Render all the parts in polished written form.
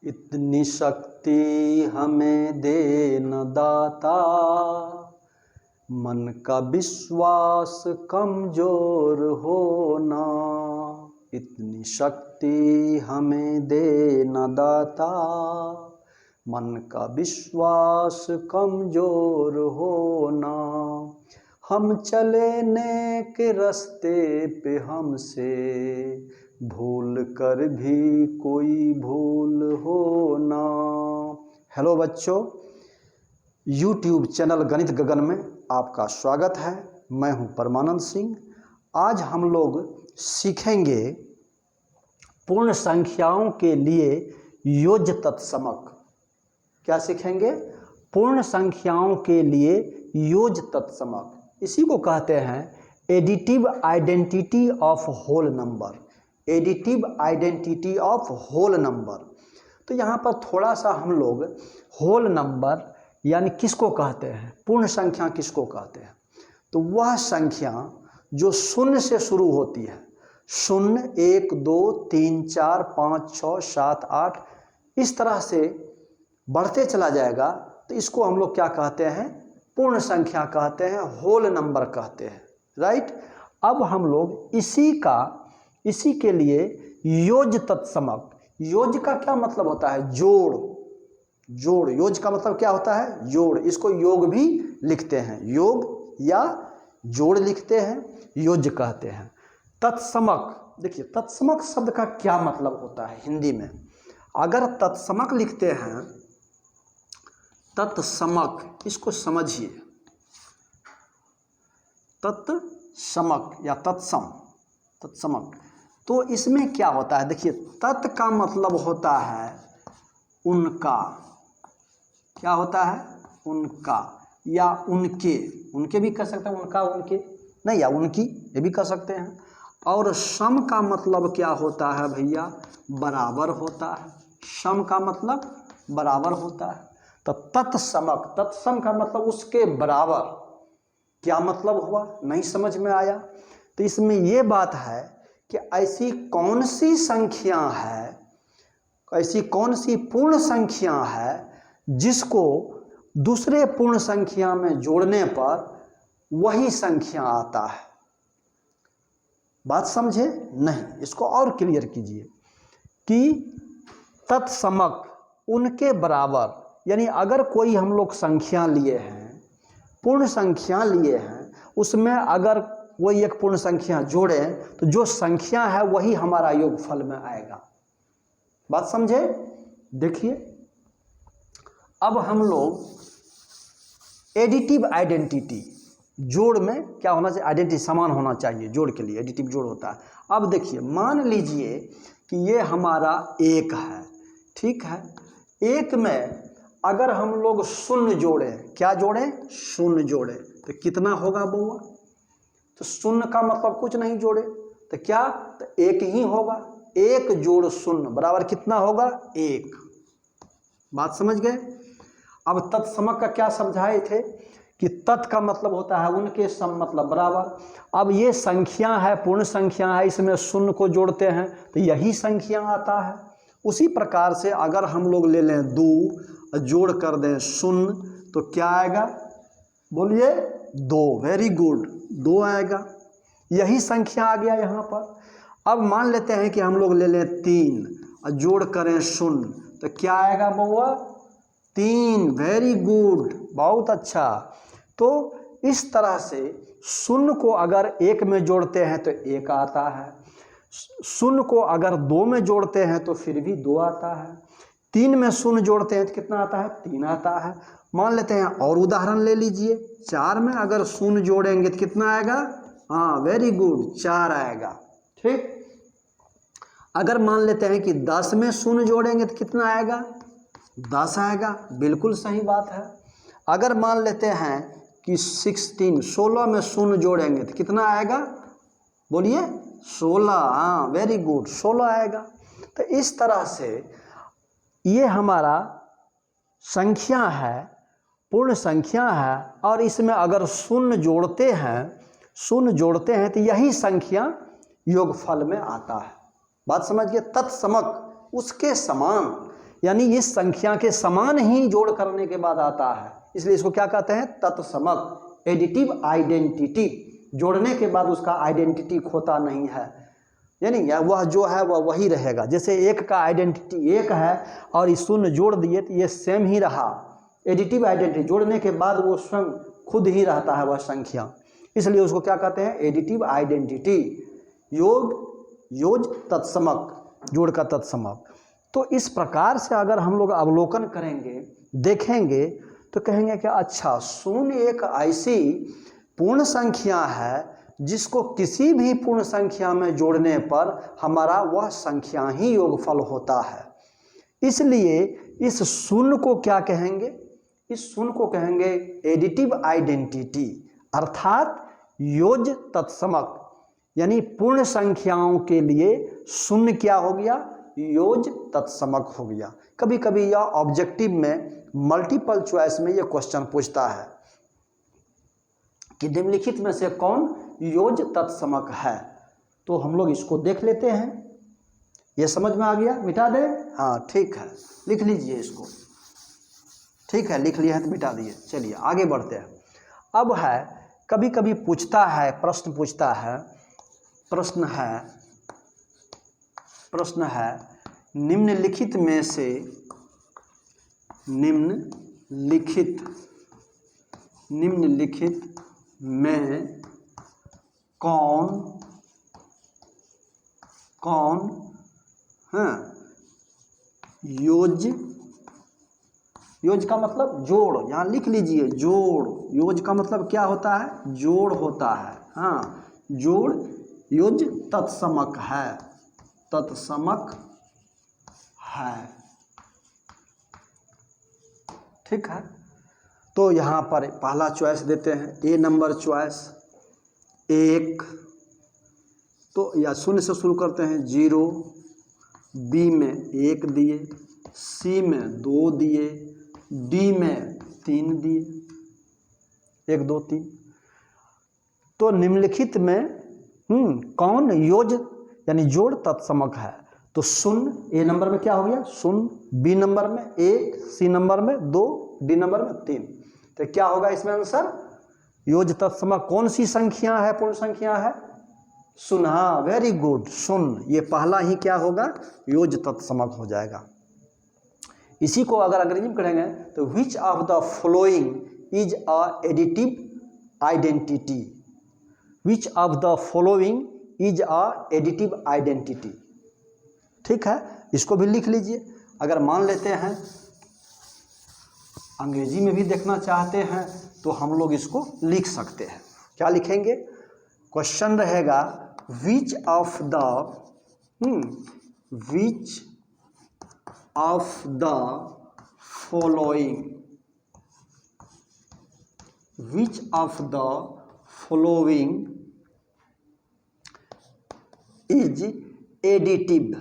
इतनी शक्ति हमें दे न दाता, मन का विश्वास कमजोर होना। इतनी शक्ति हमें दे न दाता, मन का विश्वास कमजोर होना। हम चले नेक रास्ते पे, हमसे भूल कर भी कोई भूल होना। हेलो बच्चों, YouTube चैनल गणित गगन में आपका स्वागत है। मैं हूं परमानंद सिंह। आज हम लोग सीखेंगे पूर्ण संख्याओं के लिए योज्य तत्समक। क्या सीखेंगे? पूर्ण संख्याओं के लिए योज्य तत्समक। इसी को कहते हैं additive identity of whole number. Additive identity of whole number. तो यहाँ पर थोड़ा सा हम लोग होल नंबर यानी किसको कहते हैं, पूर्ण संख्या किसको कहते हैं, तो वह संख्या जो शून्य से शुरू होती है। 0, 1, 2, 3, 4, 5, 6, 7, 8 इस तरह से बढ़ते चला जाएगा, तो इसको हम लोग क्या कहते हैं? पूर्ण संख्या कहते हैं, होल नंबर कहते हैं। राइट। अब हम लोग इसी के लिए योज्य तत्समक। योज्य का क्या मतलब होता है? जोड़। योज्य का मतलब क्या होता है? जोड़। इसको योग भी लिखते हैं, योग या जोड़ लिखते हैं, योज्य कहते हैं। तत्समक, देखिए तत्समक शब्द का क्या मतलब होता है हिंदी में। अगर तत्समक लिखते हैं, तत्समक, इसको समझिए। तत्समक या तत्समक, तो इसमें क्या होता है? देखिए, तत् का मतलब होता है उनका। क्या होता है? उनका या उनके। उनके भी कह सकते हैं, उनका, उनके नहीं, या उनकी, ये भी कह सकते हैं। और सम का मतलब क्या होता है भैया? बराबर होता है। सम का मतलब बराबर होता है। तो तत्समक, तत्सम का मतलब उसके बराबर। क्या मतलब हुआ? नहीं समझ में आया? तो इसमें ये बात है कि ऐसी कौन सी संख्या है, ऐसी कौन सी पूर्ण संख्या है जिसको दूसरे पूर्ण संख्या में जोड़ने पर वही संख्या आता है। बात समझे? नहीं, इसको और क्लियर कीजिए कि तत्समक उनके बराबर, यानी अगर कोई हम लोग संख्या लिए हैं, पूर्ण संख्या लिए हैं, उसमें अगर कोई एक पूर्ण संख्या जोड़ें तो जो संख्या है वही हमारा योगफल में आएगा। बात समझे? देखिए, अब हम लोग एडिटिव आइडेंटिटी, जोड़ में क्या होना चाहिए? आइडेंटिटी समान होना चाहिए। जोड़ के लिए एडिटिव जोड़ होता है। अब देखिए, मान लीजिए कि ये हमारा एक है, ठीक है। एक में अगर हम लोग शून्य जोड़ें, क्या जोड़ें? शून्य जोड़ें, तो कितना होगा बउआ? तो शून्य का मतलब कुछ नहीं जोड़े, तो क्या? तो एक ही होगा। 1 जोड़ 0 बराबर कितना होगा? 1। बात समझ गए? अब तत्समक का क्या समझाए थे कि तत् का मतलब होता है उनके, सम मतलब बराबर। अब ये संख्या है, पूर्ण संख्या है, इसमें शून्य को जोड़ते हैं तो यही संख्या आता है। उसी प्रकार से अगर हम लोग ले लें 2, जोड़ कर दें 0, तो क्या आएगा? बोलिए, 2। वेरी गुड, 2 आएगा। यही संख्या आ गया यहाँ पर। अब मान लेते हैं कि हम लोग ले लें 3 और जोड़ करें 0, तो क्या आएगा बउआ? 3। वेरी गुड, बहुत अच्छा। तो इस तरह से 0 को अगर 1 में जोड़ते हैं तो 1 आता है, 0 को अगर 2 में जोड़ते हैं तो फिर भी 2 आता है, 3 में 0 जोड़ते हैं तो कितना आता है? 3 आता है। मान लेते हैं और उदाहरण ले लीजिए, 4 में अगर 0 जोड़ेंगे तो कितना आएगा? हाँ, वेरी गुड, 4 आएगा। ठीक। अगर मान लेते हैं कि 10 में 0 जोड़ेंगे तो कितना आएगा? 10 आएगा। बिल्कुल सही बात है। अगर मान लेते हैं कि 16 में 0 जोड़ेंगे तो कितना आएगा? बोलिए, 16। हाँ, वेरी गुड, 16 आएगा। तो इस तरह से ये हमारा संख्या है, पूर्ण संख्या है, और इसमें अगर 0 जोड़ते हैं तो यही संख्या योगफल में आता है। बात समझिए? तत्समक, उसके समान, यानी इस संख्या के समान ही जोड़ करने के बाद आता है, इसलिए इसको क्या कहते हैं, तत्समक, एडिटिव आइडेंटिटी। जोड़ने के बाद उसका आइडेंटिटी खोता नहीं है, यानी वह जो है वह वही रहेगा। जैसे एक का आइडेंटिटी एक है और इस शून्य जोड़ दिए तो ये सेम ही रहा। एडिटिव आइडेंटिटी जोड़ने के बाद वो स्वयं खुद ही रहता है वह संख्या, इसलिए उसको क्या कहते हैं, एडिटिव आइडेंटिटी। योज तत्समक, जोड़ का तत्समक। तो इस प्रकार से अगर हम लोग अवलोकन करेंगे, देखेंगे, तो कहेंगे कि अच्छा, शून्य एक ऐसी पूर्ण संख्या है जिसको किसी भी पूर्ण संख्या में जोड़ने पर हमारा वह संख्या ही योगफल होता है। इसलिए इस शून्य को क्या कहेंगे, इस शून्य को कहेंगे एडिटिव आइडेंटिटी, अर्थात योज तत्समक। यानी पूर्ण संख्याओं के लिए शून्य क्या हो गया, योज तत्समक हो गया। कभी कभी यह ऑब्जेक्टिव में मल्टीपल चॉइस में यह क्वेश्चन पूछता है कि निम्नलिखित में से कौन योज तत्समक है। तो हम लोग इसको देख लेते हैं। यह समझ में आ गया, मिटा दे, हाँ ठीक है, लिख लीजिए इसको। ठीक है, लिख लिया है तो मिटा दिए। चलिए आगे बढ़ते हैं। अब है, कभी कभी पूछता है, प्रश्न पूछता है, प्रश्न है निम्नलिखित में से, निम्नलिखित में कौन योज का मतलब जोड़, यहाँ लिख लीजिए जोड़। योज का मतलब क्या होता है, जोड़ होता है। हाँ, जोड़ योज तत्समक है, तत्समक है। ठीक है, तो यहाँ पर पहला चॉइस देते हैं, ए नंबर चॉइस, एक। तो या शून्य से शुरू करते हैं, 0, बी में 1 दिए, सी में 2 दिए, डी में 3 दिए, 1 2 3। तो निम्नलिखित में कौन योज यानी जोड़ तत्समक है। तो शून्य ए नंबर में क्या हो गया, शून्य, बी नंबर में 1, सी नंबर में 2, डी नंबर में 3। तो क्या होगा इसमें आंसर, योज तत्समक कौन सी संख्या है, पूर्ण संख्या है, शून्य। हाँ, वेरी गुड, शून्य। ये पहला ही क्या होगा, योज तत्समक हो जाएगा। इसी को अगर अंग्रेजी में करेंगे तो which of the following is a additive identity, which of the following is a additive identity. ठीक है, इसको भी लिख लीजिए। अगर मान लेते हैं अंग्रेजी में भी देखना चाहते हैं तो हम लोग इसको लिख सकते हैं। क्या लिखेंगे, क्वेश्चन रहेगा विच of the following, which of the following is additive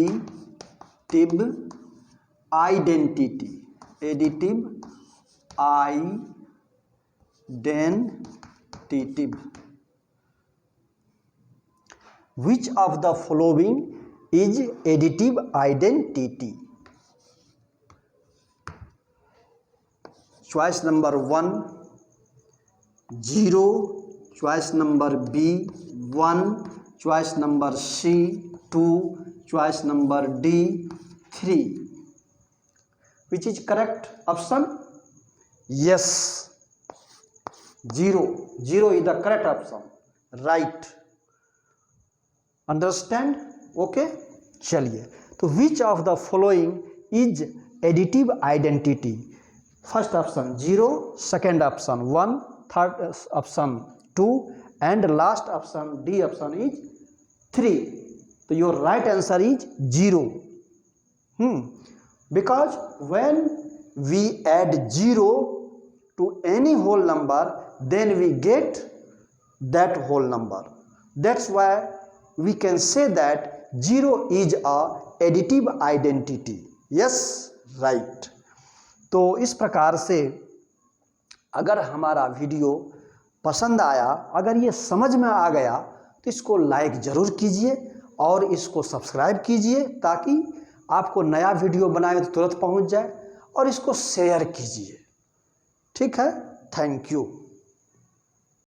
identity, which of the following is additive identity। Choice number 1 0, choice number B 1, choice number C 2, choice number D 3। Which is correct option, yes, 0 is the correct option, right. Understand, okay. चलिए, तो which of the following is additive identity. First option 0, second option 1, third option 2 and last option D option is 3। तो your right answer is 0। Because when we add 0 to any whole number then we get that whole number, that's why we can say that 0 is a additive identity. Yes, right. तो इस प्रकार से अगर हमारा video पसंद आया, अगर ये समझ में आ गया तो इसको लाइक ज़रूर कीजिए और इसको सब्सक्राइब कीजिए ताकि आपको नया वीडियो बनाए तो तुरंत पहुंच जाए, और इसको शेयर कीजिए। ठीक है, थैंक यू।